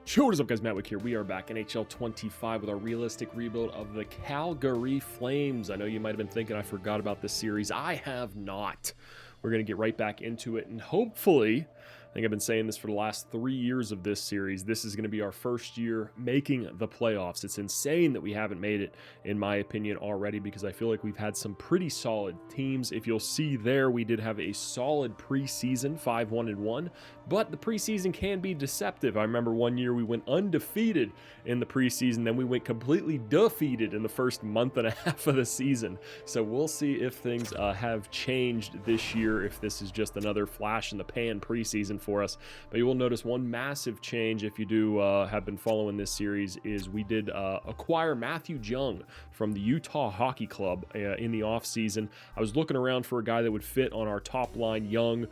Yo, what is up, guys? MattWic here. We are back, NHL 25, with our realistic rebuild of the Calgary Flames. I know you might have been thinking I forgot about this series. I have not. We're going to get right back into it, and hopefully, I think I've been saying this for the last 3 years of this series, this is going to be our first year making the playoffs. It's insane that we haven't made it, in my opinion, already, because I feel like we've had some pretty solid teams. If you'll see there, we did have a solid preseason, 5-1-1, but the preseason can be deceptive. I remember one year we went undefeated in the preseason, then we went completely defeated in the first month and a half of the season. So we'll see if things have changed this year, if this is just another flash in the pan preseason for us. But you will notice one massive change, if you do have been following this series, is we did acquire Matthew Jung from the Utah Hockey Club in the offseason. I was looking around for a guy that would fit on our top line. Young,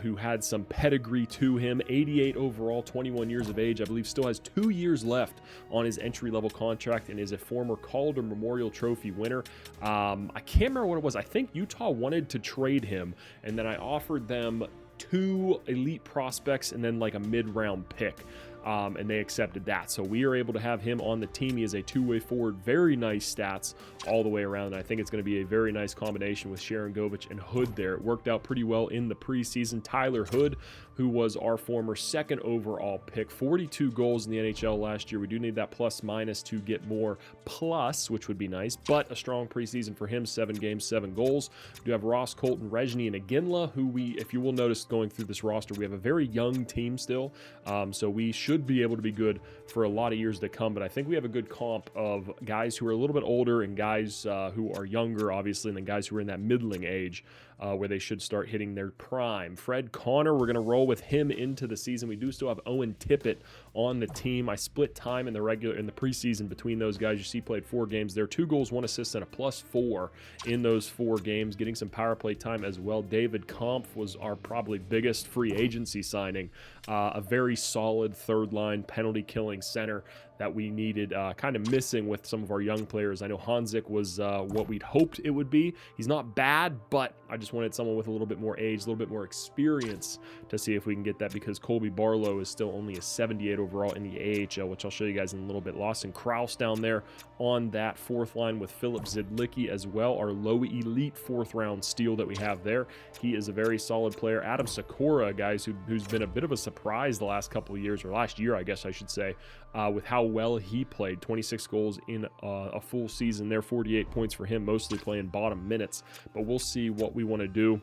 who had some pedigree to him, 88 overall, 21 years of age, I believe still has 2 years left on his entry-level contract, and is a former Calder Memorial Trophy winner. I can't remember what it was. I think Utah wanted to trade him, and then I offered them 2 elite prospects and then like a mid-round pick. And they accepted that. So we are able to have him on the team. He is a two-way forward, very nice stats all the way around. And I think it's going to be a very nice combination with Sharon Govich and Hood there. It worked out pretty well in the preseason. Tyler Hood, who was our former second overall pick, 42 goals in the NHL last year. We do need that plus minus to get more plus, which would be nice, but a strong preseason for him, 7 games, 7 goals. We do have Ross Colton, Reggie, and Iginla, who we, if you will notice going through this roster, we have a very young team still. So we should be able to be good for a lot of years to come, but I think we have a good comp of guys who are a little bit older and guys who are younger, obviously, and then guys who are in that middling age where they should start hitting their prime. Fred Connor, we're going to roll with him into the season. We do still have Owen Tippett on the team. I split time in the preseason between those guys. You see, he played 4 games there, 2 goals, 1 assist, and a +4 in those 4 games, getting some power play time as well. David Kampf was our probably biggest free agency signing, a very solid third-line penalty-killing center that we needed, kind of missing with some of our young players. I know Hanzik was what we'd hoped it would be. He's not bad, but I just wanted someone with a little bit more age, a little bit more experience to see if we can get that, because Colby Barlow is still only a 78 overall in the AHL, which I'll show you guys in a little bit. Lawson Krause down there on that 4th line with Philip Zidlicki as well, our low elite 4th round steal that we have there. He is a very solid player. Adam Sikora, guys, who's been a bit of a surprise the last couple of years, or last year, I guess I should say, with how well he played. 26 goals in a full season there, 48 points for him, mostly playing bottom minutes, but we'll see what we want to do.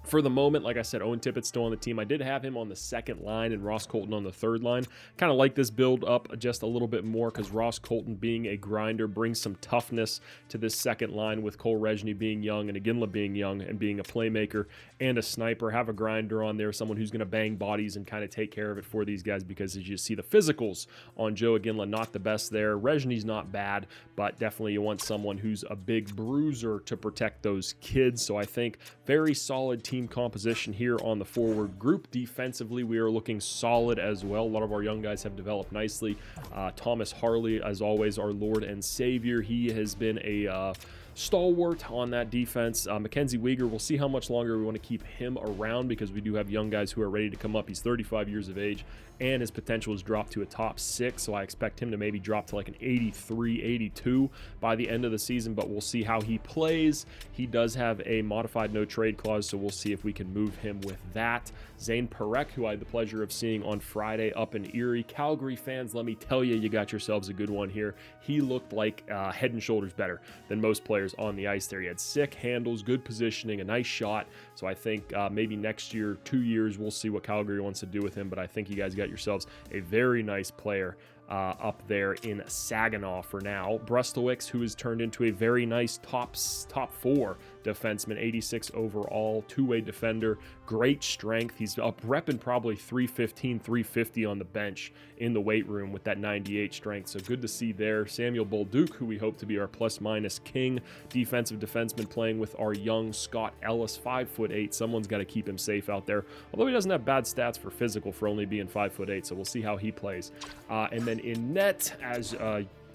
For the moment, like I said, Owen Tippett's still on the team. I did have him on the 2nd line and Ross Colton on the 3rd line. Kind of like this build up just a little bit more, because Ross Colton, being a grinder, brings some toughness to this 2nd line, with Cole Reggie being young and Iginla being young and being a playmaker and a sniper. Have a grinder on there, someone who's going to bang bodies and kind of take care of it for these guys, because as you see, the physicals on Joe Iginla, not the best there. Regine's not bad, but definitely you want someone who's a big bruiser to protect those kids. So I think very solid team composition here on the forward group. Defensively, we are looking solid as well. A lot of our young guys have developed nicely. Thomas Harley, as always, our Lord and Savior. He has been a stalwart on that defense. Mackenzie Weegar, we'll see how much longer we want to keep him around, because we do have young guys who are ready to come up. He's 35 years of age, and his potential is dropped to a top 6, so I expect him to maybe drop to like an 83, 82 by the end of the season, but we'll see how he plays. He does have a modified no trade clause, so we'll see if we can move him with that. Zane Parekh, who I had the pleasure of seeing on Friday up in Erie. Calgary fans, let me tell you, you got yourselves a good one here. He looked like head and shoulders better than most players on the ice there. He had sick handles, good positioning, a nice shot. So I think maybe next year, 2 years, we'll see what Calgary wants to do with him. But I think you guys got yourselves a very nice player up there in Saginaw for now. Brustowicz, who has turned into a very nice top 4 defenseman, 86 overall, 2-way defender, great strength. He's up repping probably 315, 350 on the bench in the weight room with that 98 strength. So good to see there. Samuel Bolduc, who we hope to be our plus-minus king, defensive defenseman, playing with our young Scott Ellis, 5'8". Someone's got to keep him safe out there, although he doesn't have bad stats for physical for only being 5'8", so we'll see how he plays. And then in net, as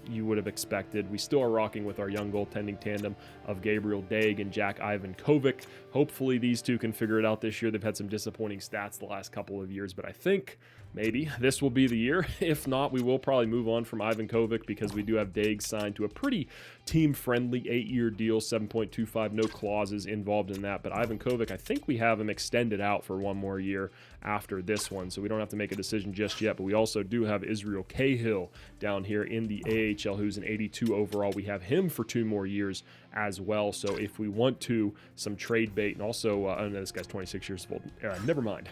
you would have expected, we still are rocking with our young goaltending tandem of Gabriel Daig and Jack Ivankovic. Hopefully these two can figure it out this year. They've had some disappointing stats the last couple of years, but I think maybe this will be the year. If not, we will probably move on from Ivan Kovic because we do have Daig signed to a pretty team-friendly 8-year deal, 7.25, no clauses involved in that. But Ivan Kovic, I think we have him extended out for one more year after this one, so we don't have to make a decision just yet. But we also do have Israel Cahill down here in the AHL, who's an 82 overall. We have him for 2 more years as well. So if we want to, some trade bait, and also, I know this guy's 26 years old. Never mind.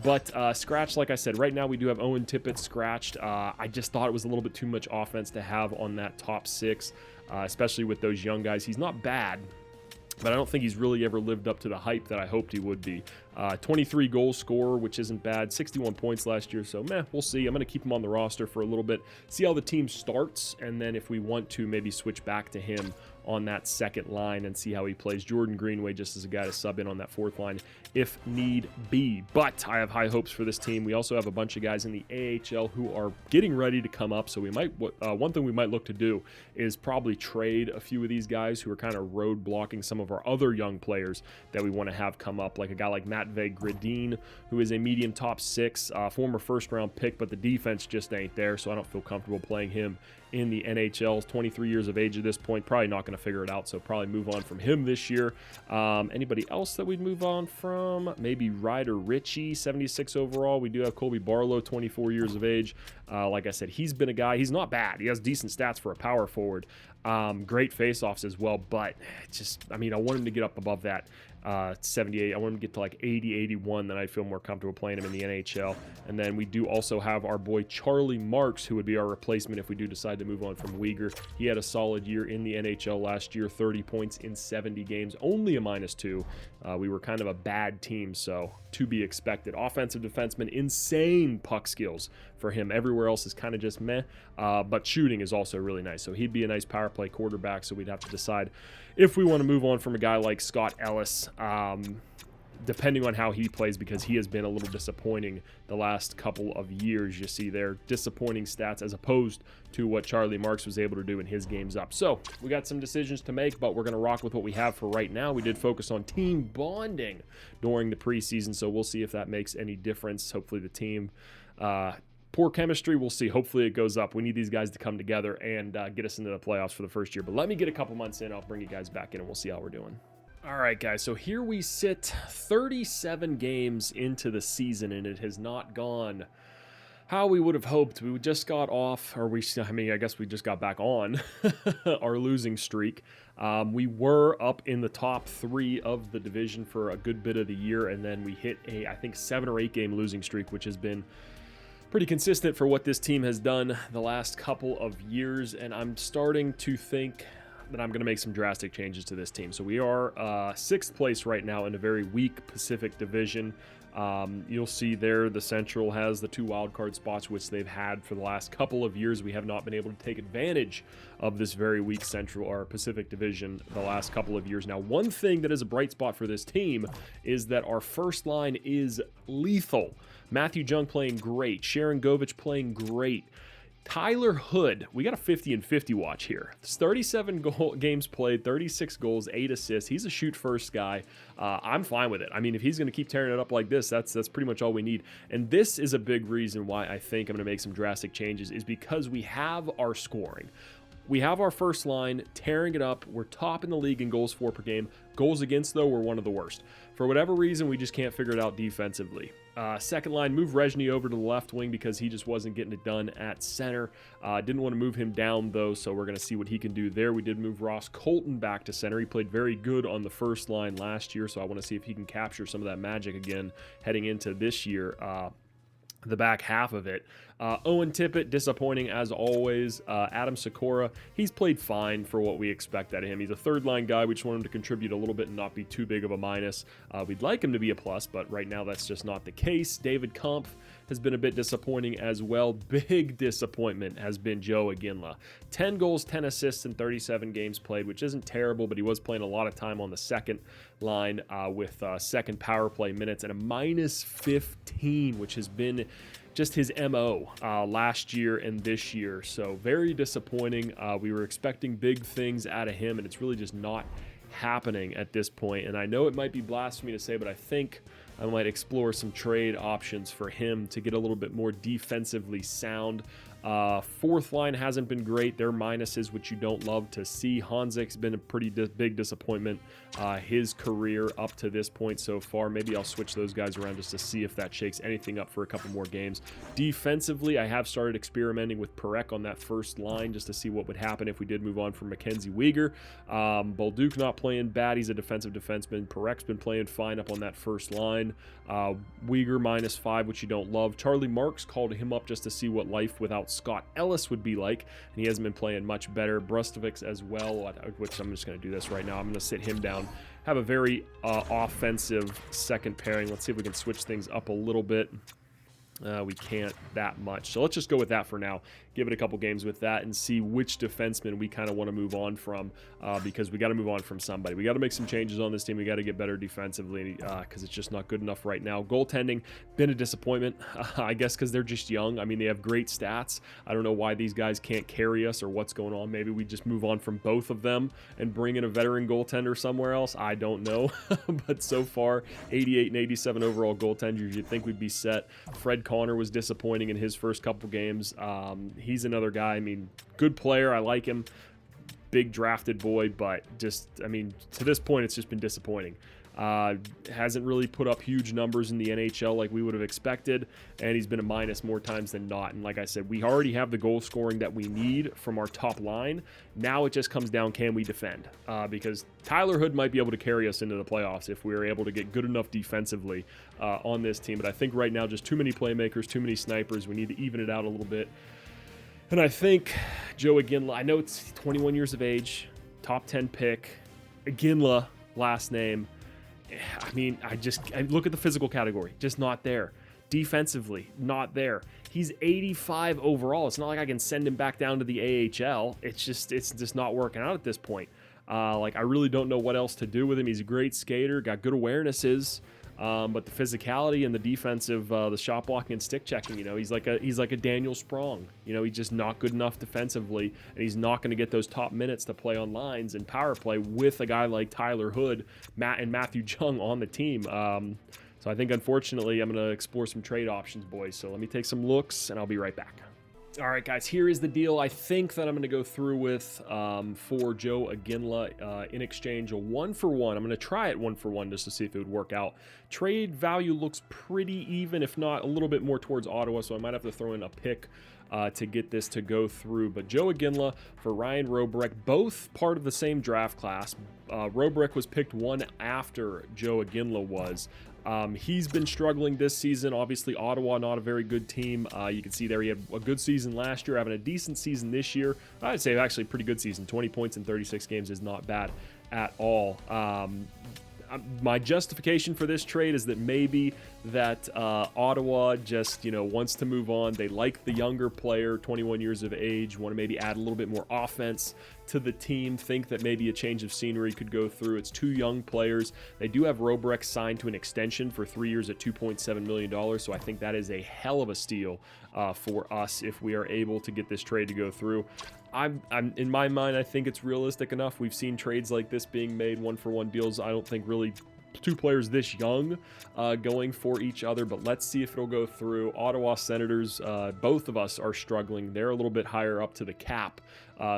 But scratch, like I said, right now we do have Owen Tippett scratched. I just thought it was a little bit too much offense to have on that top 6, especially with those young guys. He's not bad, but I don't think he's really ever lived up to the hype that I hoped he would be. 23 goal scorer, which isn't bad. 61 points last year, so we'll see. I'm going to keep him on the roster for a little bit, see how the team starts, and then if we want to, maybe switch back to him on that second line and see how he plays. Jordan Greenway just as a guy to sub in on that fourth line if need be. But I have high hopes for this team. We also have a bunch of guys in the AHL who are getting ready to come up, so we might one thing we might look to do is probably trade a few of these guys who are kind of road blocking some of our other young players that we want to have come up, like a guy like Matvei Gradin, who is a medium top 6, former first-round pick, but the defense just ain't there, so I don't feel comfortable playing him in the NHL. 23 years of age at this point, probably not going to figure it out, so probably move on from him this year. Anybody else that we'd move on from? Maybe Ryder Ritchie, 76 overall. We do have Colby Barlow, 24 years of age. Like I said, he's been a guy, he's not bad. He has decent stats for a power forward. Great faceoffs as well, but just, I want him to get up above that 78. I want him to get to like 80, 81, then I'd feel more comfortable playing him in the NHL. And then we do also have our boy Charlie Marks, who would be our replacement if we do decide to move on from Uyghur. He had a solid year in the NHL last year, 30 points in 70 games, only a -2. We were kind of a bad team, so to be expected. Offensive defenseman, insane puck skills for him. Everywhere else is kind of just meh, but shooting is also really nice. So he'd be a nice power play quarterback, so we'd have to decide if we want to move on from a guy like Scott Ellis, depending on how he plays, because he has been a little disappointing the last couple of years. You see there, disappointing stats as opposed to what Charlie Marks was able to do in his games up. So we got some decisions to make, but we're going to rock with what we have for right now. We did focus on team bonding during the preseason, so we'll see if that makes any difference. Hopefully the team, poor chemistry, we'll see. Hopefully it goes up. We need these guys to come together and get us into the playoffs for the first year. But let me get a couple months in. I'll bring you guys back in and we'll see how we're doing. All right, guys, so here we sit 37 games into the season, and it has not gone how we would have hoped. We just got off, or I guess we just got back on our losing streak. We were up in the top 3 of the division for a good bit of the year, and then we hit a, I think, 7 or 8 game losing streak, which has been pretty consistent for what this team has done the last couple of years, and I'm starting to think that I'm going to make some drastic changes to this team. So we are 6th place right now in a very weak Pacific Division. You'll see there the Central has the 2 wildcard spots, which they've had for the last couple of years. We have not been able to take advantage of this very weak Central or Pacific Division the last couple of years. Now, one thing that is a bright spot for this team is that our first line is lethal. Matthew Jung playing great. Sharon Govich playing great. Tyler Hood, we got a 50-50 watch here. 37 games played, 36 goals, 8 assists. He's a shoot-first guy. I'm fine with it. If he's going to keep tearing it up like this, that's pretty much all we need. And this is a big reason why I think I'm going to make some drastic changes, is because we have our scoring. We have our first line tearing it up. We're top in the league in goals for per game. Goals against, though, we're one of the worst. For whatever reason, we just can't figure it out defensively. Second line, move Rezhny over to the left wing because he just wasn't getting it done at center. Didn't want to move him down, though, so we're going to see what he can do there. We did move Ross Colton back to center. He played very good on the first line last year, so I want to see if he can capture some of that magic again heading into this year. The back half of it. Owen Tippett, disappointing as always. Adam Sikora, he's played fine for what we expect out of him. He's a third-line guy. We just want him to contribute a little bit and not be too big of a minus. We'd like him to be a plus, but right now that's just not the case. David Kampf has been a bit disappointing as well. Big disappointment has been Joe Iginla. 10 goals, 10 assists in 37 games played, which isn't terrible, but he was playing a lot of time on the second line with second power play minutes and a -15, which has been just his MO last year and this year. So very disappointing. We were expecting big things out of him, and it's really just not happening at this point. And I know it might be blasphemy to say, but I think I might explore some trade options for him to get a little bit more defensively sound. Fourth line hasn't been great. They're minuses, which you don't love to see. Hansik's been a pretty big disappointment his career up to this point so far. Maybe I'll switch those guys around just to see if that shakes anything up for a couple more games. Defensively, I have started experimenting with Perek on that first line just to see what would happen if we did move on from Mackenzie Weegar. Bolduc not playing bad. He's a defensive defenseman. Perek's been playing fine up on that first line. Weegar -5, which you don't love. Charlie Marks called him up just to see what life without Scott Ellis would be like, and he hasn't been playing much better. Brustovics as well, which I'm just going to do this right now. I'm going to sit him down. Have a very offensive second pairing. Let's see if we can switch things up a little bit. We can't that much. So let's just go with that for now. Give it a couple games with that and see which defenseman we kind of want to move on from, because we got to move on from somebody. We got to make some changes on this team. We got to get better defensively because it's just not good enough right now. Goaltending, been a disappointment, I guess because they're just young. I mean, they have great stats. I don't know why these guys can't carry us or what's going on. Maybe we just move on from both of them and bring in a veteran goaltender somewhere else. I don't know. But so far, 88 and 87 overall goaltenders. You'd think we'd be set. Fred Connor was disappointing in his first couple games. He's another guy, I mean, good player. I like him. Big drafted boy, but just, I mean, to this point, it's just been disappointing. Hasn't really put up huge numbers in the NHL like we would have expected, and he's been a minus more times than not. And like I said, we already have the goal scoring that we need from our top line. Now it just comes down, can we defend? Because Tyler Hood might be able to carry us into the playoffs if we are able to get good enough defensively on this team. But I think right now, just too many playmakers, too many snipers. We need to even it out a little bit. And I think Joe Iginla, I know it's 21 years of age, top 10 pick, Iginla, last name. I mean, I look at the physical category, just not there. Defensively, not there. He's 85 overall. It's not like I can send him back down to the AHL. It's just not working out at this point. Like, I really don't know what else to do with him. He's a great skater, got good awarenesses. But the physicality and the defensive, the shot blocking and stick checking, you know, he's like a Daniel Sprong. You know, he's just not good enough defensively, and he's not going to get those top minutes to play on lines and power play with a guy like Tyler Hood, and Matthew Jung on the team. So I think, unfortunately, I'm going to explore some trade options, boys. So let me take some looks, and I'll be right back. All right, guys, here is the deal I think that I'm going to go through with for Joe Iginla in exchange, a 1-for-1. I'm going to try it 1-for-1 just to see if it would work out. Trade value looks pretty even, if not a little bit more towards Ottawa, so I might have to throw in a pick to get this to go through. But Joe Iginla for Ryan Robrek, both part of the same draft class. Robrek was picked one after Joe Iginla was. He's been struggling this season. Obviously, Ottawa, not a very good team. You can see there he had a good season last year, having a decent season this year. I'd say actually a pretty good season. 20 points in 36 games is not bad at all. My justification for this trade is that maybe that Ottawa just, you know, wants to move on. They like the younger player, 21 years of age, want to maybe add a little bit more offense to the team, think that maybe a change of scenery could go through. It's two young players. They do have Robrek signed to an extension for 3 years at $2.7 million, so I think that is a hell of a steal for us if we are able to get this trade to go through. I'm in my mind, I think it's realistic enough. We've seen trades like this being made, 1-for-1 deals. I don't think really two players this young going for each other, but let's see if it'll go through. Ottawa Senators, both of us are struggling. They're a little bit higher up to the cap,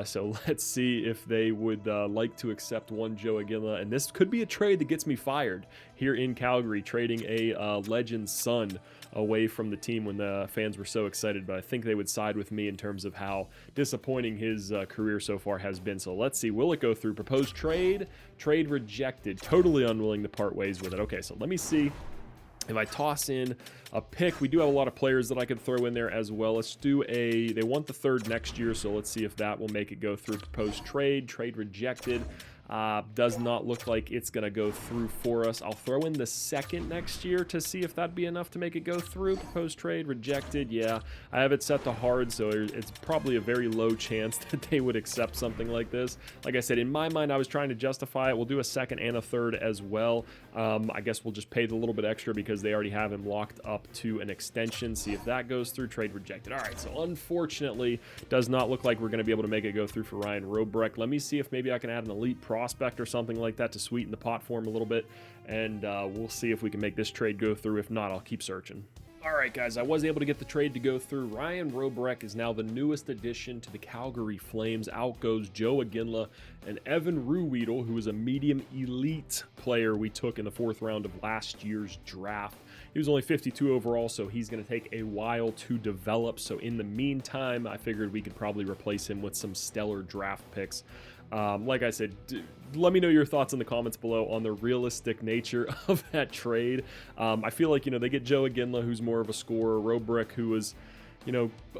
so let's see if they would like to accept one Joe Iginla, and this could be a trade that gets me fired here in Calgary, trading a Legend's son away from the team when the fans were so excited, but I think they would side with me in terms of how disappointing his career so far has been. So let's see, will it go through? Proposed trade rejected, totally unwilling to part ways with it. Okay, so let me see if I toss in a pick. We do have a lot of players that I could throw in there as well. Let's do they want the third next year, so let's see if that will make it go through. Proposed trade rejected. Does not look like it's going to go through for us. I'll throw in the second next year to see if that'd be enough to make it go through. Proposed trade rejected. Yeah, I have it set to hard, so it's probably a very low chance that they would accept something like this. Like I said, in my mind, I was trying to justify it. We'll do a second and a third as well. I guess we'll just pay the little bit extra because they already have him locked up to an extension. See if that goes through. Trade rejected. All right, so unfortunately, does not look like we're going to be able to make it go through for Ryan Robrek. Let me see if maybe I can add an elite prospect or something like that to sweeten the pot for him a little bit, and we'll see if we can make this trade go through. If not, I'll keep searching. All right, guys, I was able to get the trade to go through. Ryan Robrek is now the newest addition to the Calgary Flames. Out goes Joe Iginla and Evan Ruhwedel, who is a medium elite player we took in the 4th round of last year's draft. He was only 52 overall, so he's going to take a while to develop. So in the meantime, I figured we could probably replace him with some stellar draft picks. Like I said, let me know your thoughts in the comments below on the realistic nature of that trade. I feel like, they get Joe Iginla, who's more of a scorer, Robrek, who was,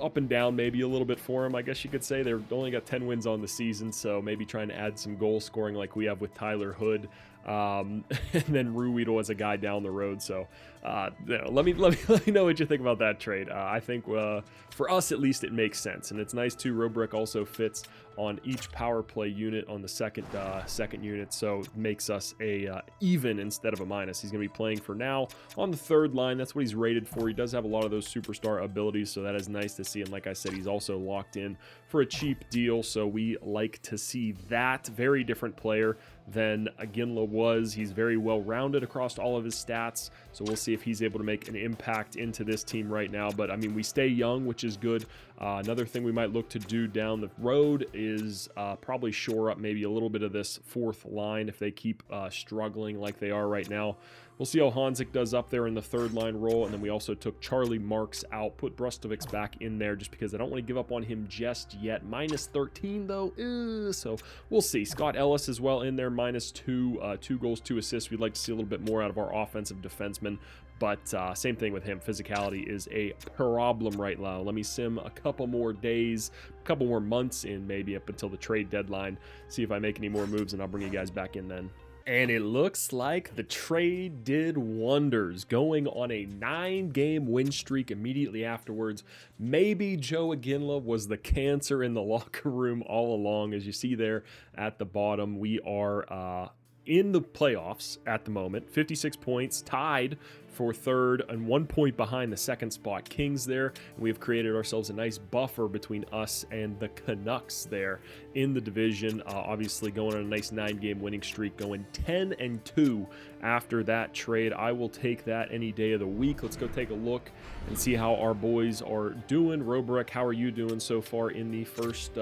up and down maybe a little bit for him, I guess you could say. They've only got 10 wins on the season, so maybe trying to add some goal scoring like we have with Tyler Hood. And then Ruhwedel as a guy down the road. So let me know what you think about that trade. I think for us at least it makes sense, and it's nice too. Robrek also fits on each power play unit on the second unit, so it makes us a even instead of a minus. He's going to be playing for now on the 3rd line. That's what he's rated for. He does have a lot of those superstar abilities, so that is nice to see. And like I said, he's also locked in for a cheap deal, so we like to see that. Very different player than Iginla was. He's very well rounded across all of his stats, so we'll see if he's able to make an impact into this team right now. But I mean, we stay young, which is good. Another thing we might look to do down the road is probably shore up maybe a little bit of this 4th line if they keep struggling like they are right now. We'll see how Hanzik does up there in the 3rd line role. And then we also took Charlie Marks out, put Brustovics back in there just because I don't want to give up on him just yet. Minus 13 though, so we'll see. Scott Ellis as well in there, minus 2, 2 goals, 2 assists. We'd like to see a little bit more out of our offensive defenseman. But same thing with him. Physicality is a problem right now. Let me sim a couple more days, a couple more months in, maybe up until the trade deadline. See if I make any more moves, and I'll bring you guys back in then. And it looks like the trade did wonders, going on a 9-game win streak immediately afterwards. Maybe Joe Iginla was the cancer in the locker room all along. As you see there at the bottom, we are in the playoffs at the moment. 56 points, tied for 3rd and 1 point behind the 2nd spot Kings there. And we have created ourselves a nice buffer between us and the Canucks there in the division. Obviously going on a nice 9-game winning streak, going 10-2 after that trade. I will take that any day of the week. Let's go take a look and see how our boys are doing. Robrek, how are you doing so far in the first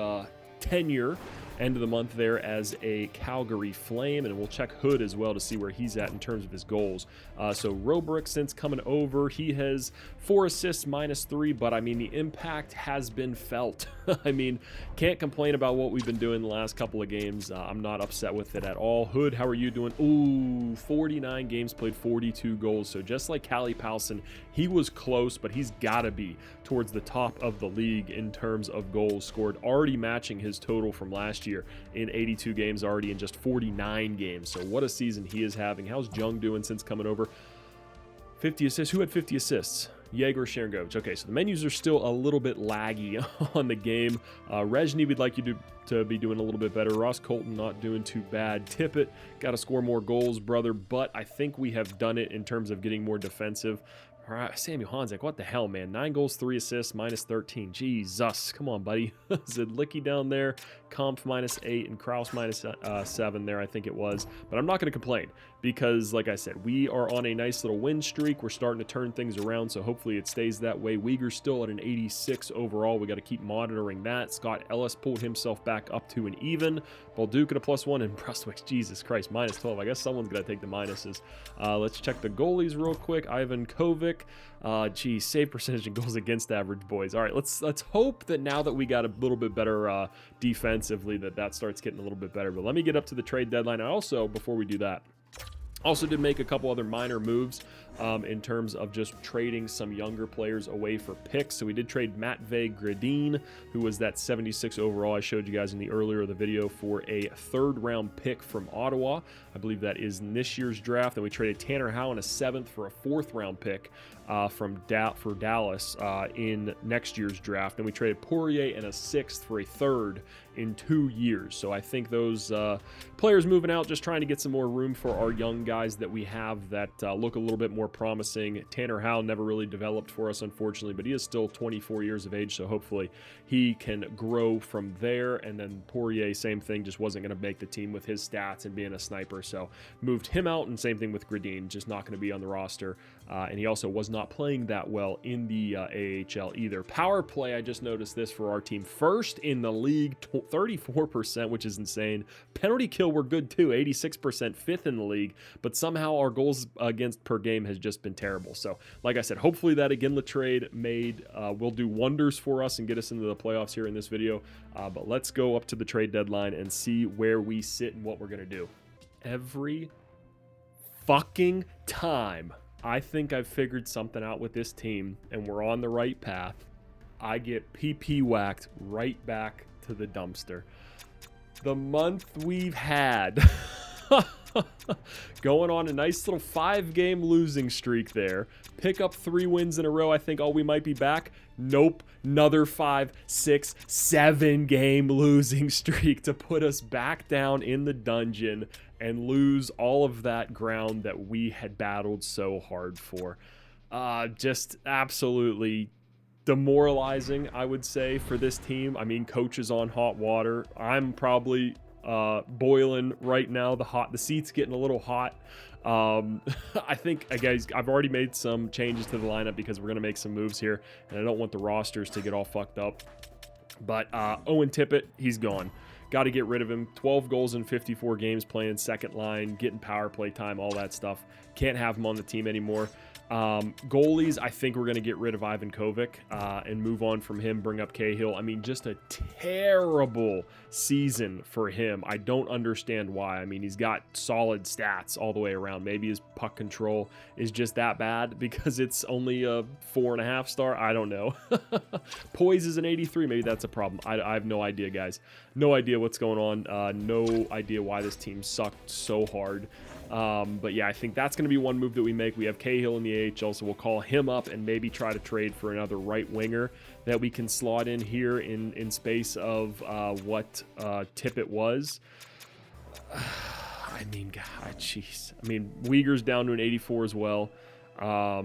tenure, end of the month there as a Calgary Flame? And we'll check Hood as well to see where he's at in terms of his goals. So Robrek, since coming over, he has 4 assists, minus 3, but I mean, the impact has been felt. I mean, can't complain about what we've been doing the last couple of games. I'm not upset with it at all. Hood, how are you doing? Ooh, 49 games played, 42 goals. So just like Callie Powson, he was close, but he's got to be towards the top of the league in terms of goals scored, already matching his total from last year in 82 games already in just 49 games. So what a season he is having. How's Jung doing since coming over? 50 assists. Who had 50 assists? Yegor Sharangovich. Okay, so the menus are still a little bit laggy on the game. Rezhny, we'd like you to be doing a little bit better. Ross Colton not doing too bad. Tippett, got to score more goals, brother, but I think we have done it in terms of getting more defensive. All right, Samuel Hanzik, what the hell, man? 9 goals, 3 assists, minus 13. Jesus, come on, buddy. Zidlicki down there, Kampf minus 8, and Kraus minus 7 there, I think it was. But I'm not going to complain because, like I said, we are on a nice little win streak. We're starting to turn things around, so hopefully it stays that way. Uyghur's still at an 86 overall. We got to keep monitoring that. Scott Ellis pulled himself back up to an even. Bolduc at a +1, and Brustovics, Jesus Christ, minus 12. I guess someone's got to take the minuses. Let's check the goalies real quick. Ivan Kovic. Geez, save percentage and goals against average, boys. All right, let's hope that now that we got a little bit better defensively, that starts getting a little bit better. But let me get up to the trade deadline. I also, before we do that, also did make a couple other minor moves in terms of just trading some younger players away for picks. So we did trade Matvei Gradin, who was that 76 overall I showed you guys in the earlier of the video, for a 3rd round pick from Ottawa. I believe that is in this year's draft. Then we traded Tanner Howe in a 7th for a 4th round pick for Dallas in next year's draft. And we traded Poirier and a 6th for a 3rd in 2 years. So I think those players moving out, just trying to get some more room for our young guys that we have that look a little bit more promising. Tanner Howell never really developed for us, unfortunately, but he is still 24 years of age, so hopefully he can grow from there. And then Poirier, same thing, just wasn't going to make the team with his stats and being a sniper, so moved him out. And same thing with Gradine, just not going to be on the roster. And he also was not playing that well in the AHL either. Power play, I just noticed this for our team. First in the league, 34%, which is insane. Penalty kill, we're good too, 86%, 5th in the league. But somehow our goals against per game has just been terrible. So, like I said, hopefully that Iginla trade will do wonders for us and get us into the playoffs here in this video. But let's go up to the trade deadline and see where we sit and what we're going to do. Every fucking time I think I've figured something out with this team and we're on the right path, I get PP whacked right back to the dumpster. The month we've had going on a nice little 5-game losing streak there. Pick up 3 wins in a row. I think, oh, we might be back. Nope. Another 5, 6, 7-game losing streak to put us back down in the dungeon and lose all of that ground that we had battled so hard for. Just absolutely demoralizing, I would say, for this team. I mean, coach is on hot water. I'm probably boiling right now. The seat's getting a little hot. I think, guys, I've already made some changes to the lineup because we're going to make some moves here, and I don't want the rosters to get all fucked up. But Owen Tippett, he's gone. Got to get rid of him. 12 goals in 54 games playing second line, getting power play time, all that stuff. Can't have him on the team anymore. Goalies, I think we're going to get rid of Ivan Kovic and move on from him, bring up Cahill. I mean, just a terrible season for him. I don't understand why. I mean, he's got solid stats all the way around. Maybe his puck control is just that bad because it's only a 4.5 star. I don't know. Poise is an 83. Maybe that's a problem. I have no idea, guys. No idea what's going on. No idea why this team sucked so hard. But yeah, I think that's going to be one move that we make. We have Cahill in the AHL, so we'll call him up and maybe try to trade for another right winger that we can slot in here in space of what Tippett was. I mean, God, jeez. I mean, Uyghur's down to an 84 as well. I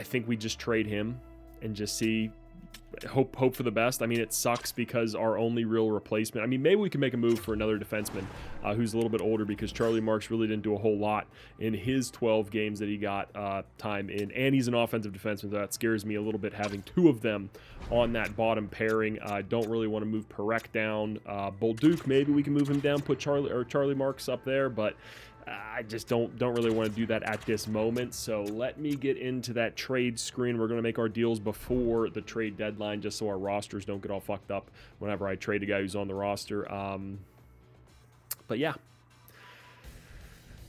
think we just trade him and just see. Hope for the best. I mean, it sucks because our only real replacement, I mean, maybe we can make a move for another defenseman who's a little bit older, because Charlie Marks really didn't do a whole lot in his 12 games that he got time in, and he's an offensive defenseman, so that scares me a little bit, having 2 of them on that bottom pairing. I don't really want to move Perek down. Bolduc, maybe we can move him down, put Charlie Marks up there, but I just don't really want to do that at this moment. So let me get into that trade screen. We're going to make our deals before the trade deadline, just so our rosters don't get all fucked up whenever I trade a guy who's on the roster. But yeah,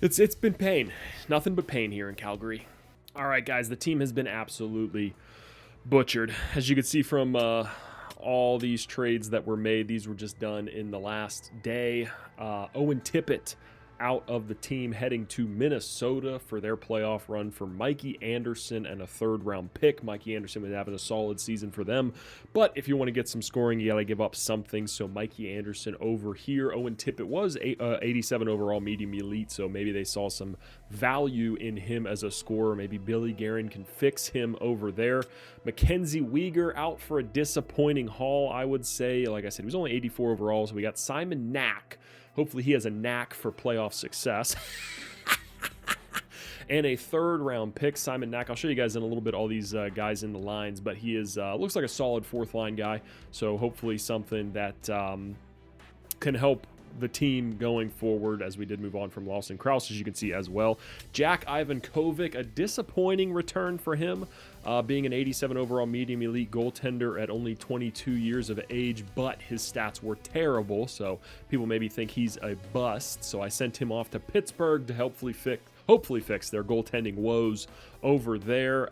it's been pain. Nothing but pain here in Calgary. All right, guys, the team has been absolutely butchered. As you can see from all these trades that were made, these were just done in the last day. Owen Tippett out of the team, heading to Minnesota for their playoff run for Mikey Anderson and a 3rd-round pick. Mikey Anderson was having a solid season for them, but if you want to get some scoring, you got to give up something. So Mikey Anderson over here. Owen Tippett was 87 overall medium elite, so maybe they saw some value in him as a scorer. Maybe Billy Guerin can fix him over there. Mackenzie Uyghur out for a disappointing haul, I would say. Like I said, he was only 84 overall, so we got Simon Knack. Hopefully he has a knack for playoff success. And a 3rd-round pick, Simon Knack. I'll show you guys in a little bit all these guys in the lines, but he is looks like a solid 4th-line guy. So hopefully something that can help the team going forward, as we did move on from Lawson Krause, as you can see as well. Jack Ivan Kovic, a disappointing return for him, being an 87 overall medium elite goaltender at only 22 years of age, but his stats were terrible, so people maybe think he's a bust. So I sent him off to Pittsburgh to hopefully fix their goaltending woes over there.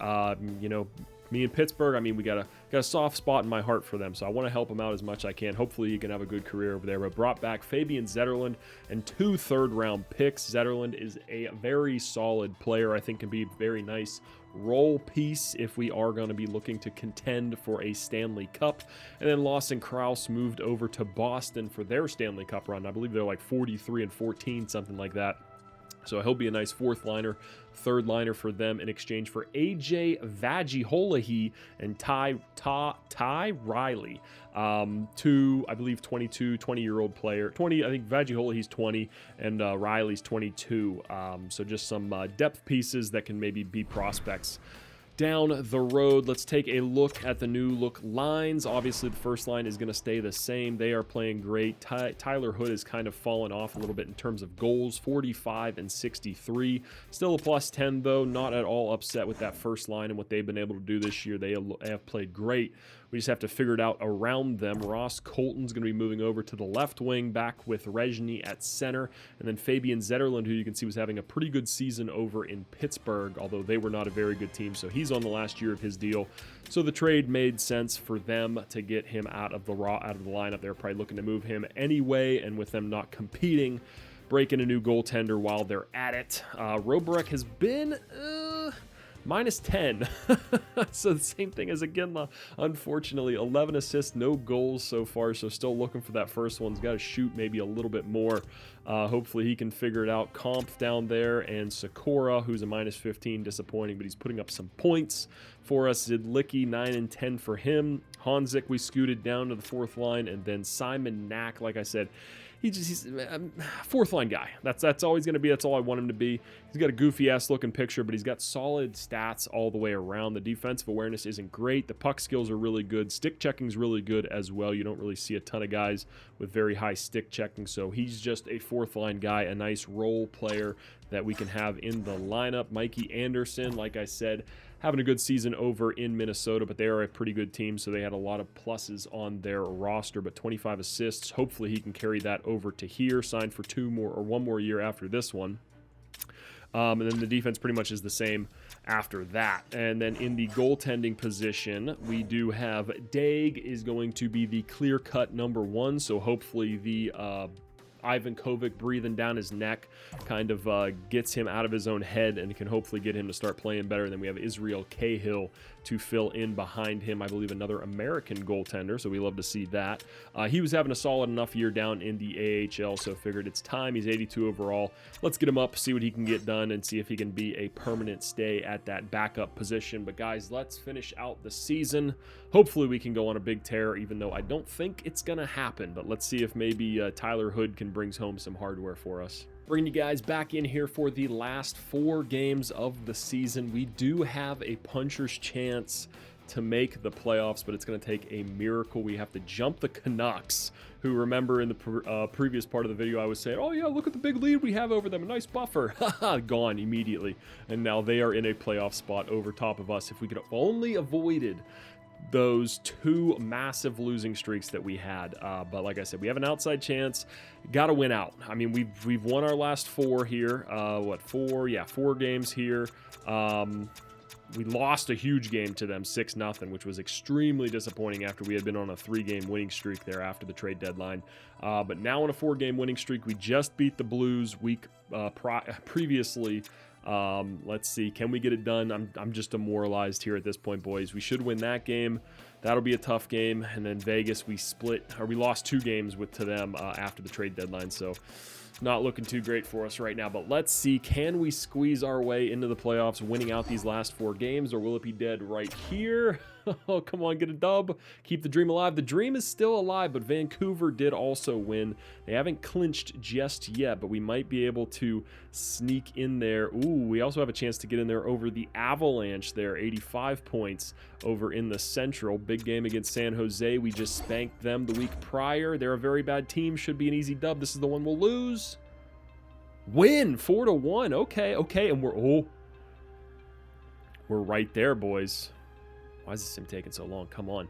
You know, me and Pittsburgh, I mean, we got to got a soft spot in my heart for them, so I want to help him out as much as I can. Hopefully he can have a good career over there. But brought back Fabian Zetterlund and 2 third-round picks. Zetterlund is a very solid player. I think can be a very nice role piece if we are going to be looking to contend for a Stanley Cup. And then Lawson Krause moved over to Boston for their Stanley Cup run. I believe they're like 43-14, something like that. So he'll be a nice fourth liner, third liner for them in exchange for AJ Vagiholahi and Ty Riley. 2, I believe, 20-year-old player. I think Vagiholahi's 20 and Riley's 22. So just some depth pieces that can maybe be prospects down the road. Let's take a look at the new look lines. Obviously, the first line is going to stay the same. They are playing great. Tyler Hood has kind of fallen off a little bit in terms of goals, 45 and 63. Still a +10, though. Not at all upset with that first line and what they've been able to do this year. They have played great. We just have to figure it out around them. Ross Colton's going to be moving over to the left wing, back with Rezhny at center. And then Fabian Zetterlund, who you can see was having a pretty good season over in Pittsburgh, although they were not a very good team. So he's on the last year of his deal. So the trade made sense for them to get him out of the lineup. They're probably looking to move him anyway, and with them not competing, breaking a new goaltender while they're at it. Roberek has been -10. So the same thing as Iginla. Unfortunately, 11 assists, no goals so far. So still looking for that first one. He's got to shoot maybe a little bit more. Hopefully he can figure it out. Kampf down there and Sikora, who's a -15, disappointing, but he's putting up some points for us. Zidlicki, 9 and 10 for him. Hanzik, we scooted down to the fourth line, and then Simon Knack, like I said, he's a fourth line guy. That's all he's going to be. That's all I want him to be. He's got a goofy ass looking picture, but he's got solid stats all the way around. The defensive awareness isn't great. The puck skills are really good. Stick checking is really good as well. You don't really see a ton of guys with very high stick checking, so he's just a fourth line guy, a nice role player that we can have in the lineup. Mikey Anderson, like I said, having a good season over in Minnesota, but they are a pretty good team, so they had a lot of pluses on their roster, but 25 assists. Hopefully he can carry that over to here, signed for 1 more year after this one. And then the defense pretty much is the same after that. And then in the goaltending position, we do have Daig is going to be the clear-cut #1, so hopefully the Ivan Kovic breathing down his neck kind of gets him out of his own head and can hopefully get him to start playing better. And then we have Israel Cahill to fill in behind him, I believe another American goaltender, so we love to see that. He was having a solid enough year down in the AHL, so figured it's time. He's 82 overall. Let's get him up, see what he can get done, and see if he can be a permanent stay at that backup position. But guys, let's finish out the season. Hopefully we can go on a big tear, even though I don't think it's going to happen. But let's see if maybe Tyler Hood can bring home some hardware for us. Bringing you guys back in here for the last 4 games of the season. We do have a puncher's chance to make the playoffs, but it's going to take a miracle. We have to jump the Canucks, who, remember in the previous part of the video I was saying, oh yeah, look at the big lead we have over them, a nice buffer. Gone immediately, and now they are in a playoff spot over top of us. If we could have only avoided those 2 massive losing streaks that we had, but like I said, we have an outside chance. Got to win out. I mean, we've won our last 4 here. 4 games here. We lost a huge game to them, 6-0, which was extremely disappointing after we had been on a 3-game winning streak there after the trade deadline. But now on a 4-game winning streak, we just beat the Blues week previously. Let's see, can we get it done? I'm just demoralized here at this point, boys. We should win that game. That'll be a tough game. And then Vegas, we lost 2 games to them after the trade deadline, so not looking too great for us right now. But let's see, can we squeeze our way into the playoffs, winning out these last 4 games, or will it be dead right here? Oh, come on, get a dub. Keep the dream alive. The dream is still alive, but Vancouver did also win. They haven't clinched just yet, but we might be able to sneak in there. Ooh, we also have a chance to get in there over the Avalanche there, 85 points over in the Central. Big game against San Jose. We just spanked them the week prior. They're a very bad team. Should be an easy dub. This is the one we'll lose. Win, 4-1. Okay, and we're right there, boys. Why is this sim taking so long? Come on.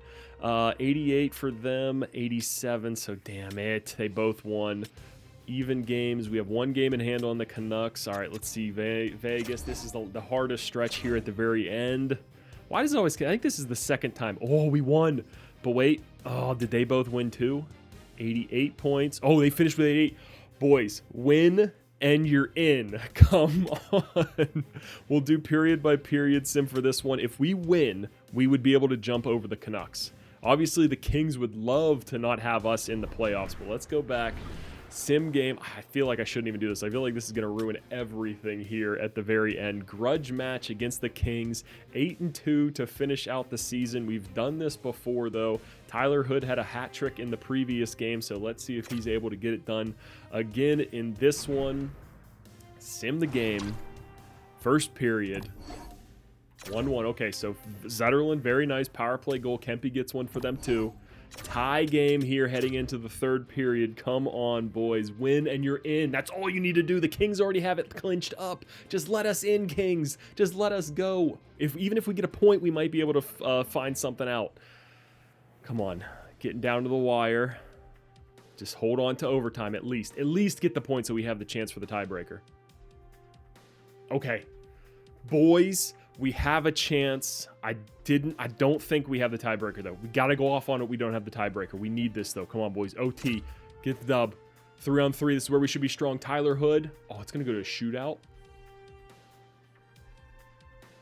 88 for them, 87, so damn it. They both won. Even games. We have 1 game in hand on the Canucks. All right, let's see. Vegas, this is the hardest stretch here at the very end. Why does it always... I think this is the second time. Oh, we won. But wait. Oh, did they both win too? 88 points. Oh, they finished with 88. Boys, win and you're in. Come on. We'll do period by period sim for this one. If we win, we would be able to jump over the Canucks. Obviously, the Kings would love to not have us in the playoffs, but let's go back. Sim game. I feel like I shouldn't even do this. I feel like this is going to ruin everything here at the very end. Grudge match against the Kings. 8-2 to finish out the season. We've done this before, though. Tyler Hood had a hat trick in the previous game, so let's see if he's able to get it done again in this one. Sim the game. First period. 1-1. Okay, so Zetterlund, very nice power play goal. Kempe gets one for them, too. Tie game here heading into the third period. Come on, boys. Win and you're in. That's all you need to do. The Kings already have it clinched up. Just let us in, Kings. Just let us go. Even if we get a point, we might be able to find something out. Come on. Getting down to the wire. Just hold on to overtime at least. At least get the point so we have the chance for the tiebreaker. Okay. Boys, we have a chance. I don't think we have the tiebreaker, though. We got to go off on it. We don't have the tiebreaker. We need this, though. Come on, boys. OT. Get the dub. 3-on-3. This is where we should be strong. Tyler Hood. Oh, it's going to go to a shootout.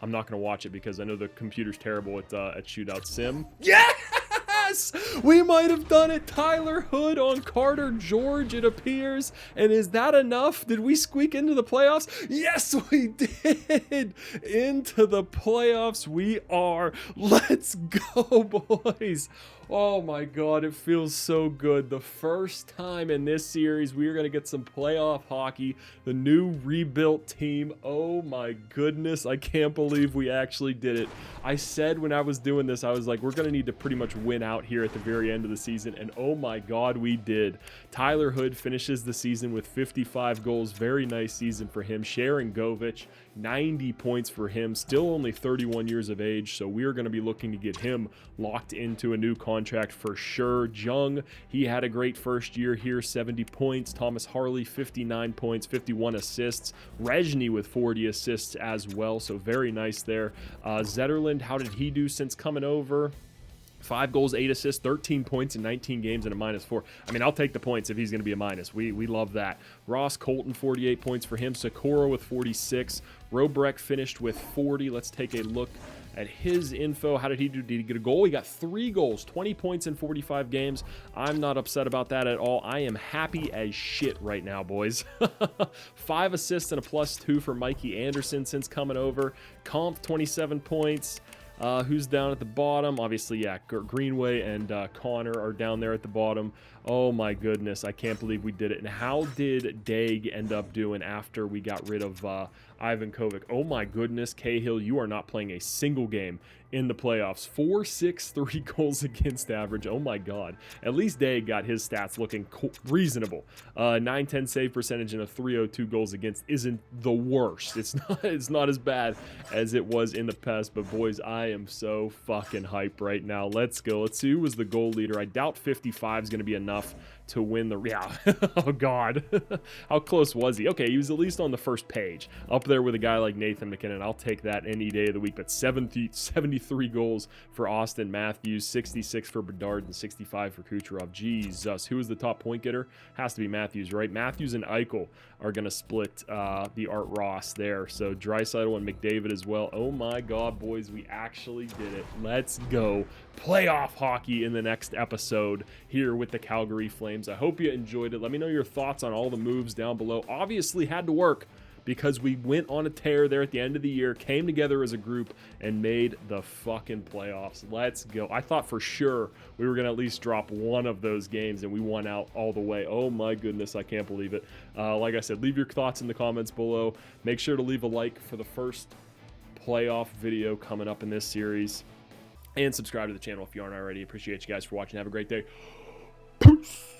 I'm not going to watch it because I know the computer's terrible at shootout sim. Yes! We might have done it. Tyler Hood on Carter George, it appears. And is that enough? Did we squeak into the playoffs? Yes, we did. Into the playoffs we are. Let's go, boys. Oh my God, it feels so good. The first time in this series, we are going to get some playoff hockey. The new rebuilt team. Oh my goodness, I can't believe we actually did it. I said when I was doing this, I was like, we're going to need to pretty much win out here at the very end of the season. And oh my God, we did. Tyler Hood finishes the season with 55 goals. Very nice season for him. Sharon Govich, 90 points for him. Still only 31 years of age. So we are going to be looking to get him locked into a new contract for sure. Jung, he had a great first year here, 70 points. Thomas Harley, 59 points, 51 assists. Rejny with 40 assists as well, so very nice there. Zetterlund, how did he do since coming over? 5 goals, 8 assists, 13 points in 19 games and a -4. I mean, I'll take the points if he's going to be a minus. We love that. Ross Colton, 48 points for him. Sikora with 46. Robrecht finished with 40. Let's take a look at his info. How did he do? Did he get a goal? He got 3 goals, 20 points in 45 games. I'm not upset about that at all. I am happy as shit right now, boys. 5 assists and a +2 for Mikey Anderson since coming over. Comp, 27 points. Who's down at the bottom? Obviously, yeah, Greenway and Connor are down there at the bottom. Oh my goodness, I can't believe we did it. And how did Dag end up doing after we got rid of Ivan Kovic? Oh my goodness, Cahill, you are not playing a single game in the playoffs. 4.63 goals against average. Oh my God. At least Dag got his stats looking reasonable. 910 save percentage and a 302 goals against isn't the worst. It's not as bad as it was in the past, but boys, I am so fucking hyped right now. Let's go. Let's see who was the goal leader. I doubt 55 is going to be enough to win the... Yeah. Oh, God. How close was he? Okay, he was at least on the first page. Up there with a guy like Nathan McKinnon. I'll take that any day of the week. But 73 goals for Austin Matthews, 66 for Bedard, and 65 for Kucherov. Jesus. Who is the top point getter? Has to be Matthews, right? Matthews and Eichel are going to split the Art Ross there. So Draisaitl and McDavid as well. Oh, my God, boys. We actually did it. Let's go. Playoff hockey in the next episode here with the Calgary Flames. I hope you enjoyed it. Let me know your thoughts on all the moves down below. Obviously had to work because we went on a tear there at the end of the year, came together as a group, and made the fucking playoffs. Let's go. I thought for sure we were going to at least drop one of those games, and we won out all the way. Oh my goodness, I can't believe it. Like I said, leave your thoughts in the comments below. Make sure to leave a like for the first playoff video coming up in this series. And subscribe to the channel if you aren't already. Appreciate you guys for watching. Have a great day. Peace.